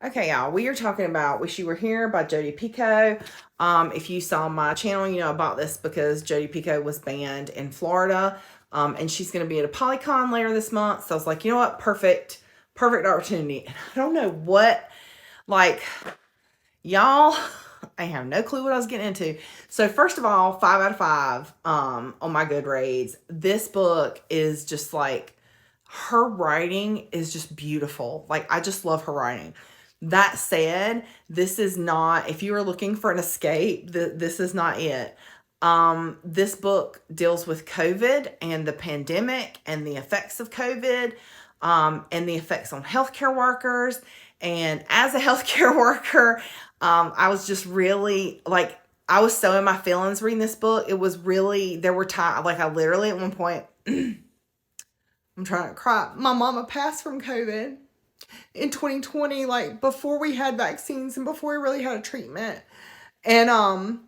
Okay, y'all, we are talking about Wish You Were Here by Jodi Picoult. If you saw my channel, you know I bought this because Jodi Picoult was banned in Florida, and she's going to be at a Polycon later this month. So I was like, you know what? Perfect opportunity. And I don't know what, like, y'all, I have no clue what I was getting into. So first of all, 5 out of 5 on my Goodreads. This book is just like, her writing is just beautiful. Like, I just love her writing. That said, this is not, if you are looking for an escape, this is not it. This book deals with COVID and the pandemic and the effects of COVID, and the effects on healthcare workers. And as a healthcare worker, I was just really like, I was so in my feelings reading this book. It was really, there were times, like I literally at one point, I'm trying to cry. My mama passed from COVID in 2020, like before we had vaccines and before we really had a treatment. And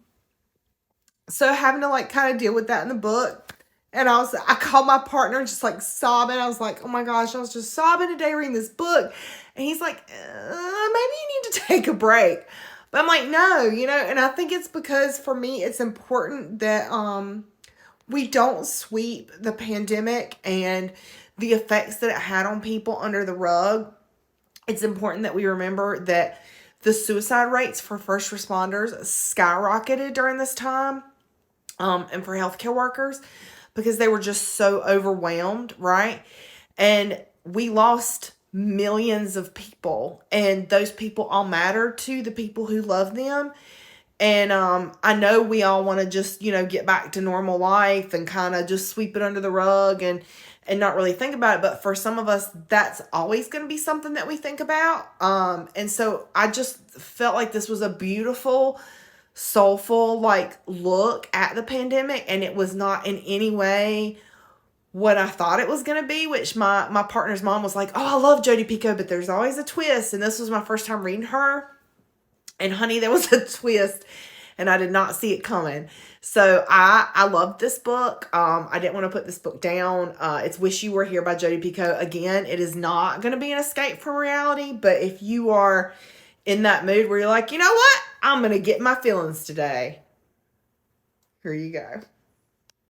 so having to like kind of deal with that in the book. And I called my partner just like sobbing. I was like, oh my gosh, I was just sobbing today reading this book. And he's like, maybe you need to take a break. But I'm like, no, you know, and I think it's because for me, it's important that we don't sweep the pandemic and the effects that it had on people under the rug. It's important that we remember that the suicide rates for first responders skyrocketed during this time, and for healthcare workers, because they were just so overwhelmed, right? And we lost millions of people, and those people all matter to the people who love them. And I know we all want to just, you know, get back to normal life and kind of just sweep it under the rug and not really think about it. But for some of us, that's always going to be something that we think about. And so I just felt like this was a beautiful, soulful, like, look at the pandemic. And it was not in any way what I thought it was going to be, which my partner's mom was like, oh, I love Jodi Picoult, but there's always a twist. And this was my first time reading her. And honey, there was a twist, and I did not see it coming. So I loved this book. I didn't want to put this book down. It's Wish You Were Here by Jodi Picoult. Again, it is not going to be an escape from reality, but if you are in that mood where you're like, you know what? I'm going to get my feelings today. Here you go.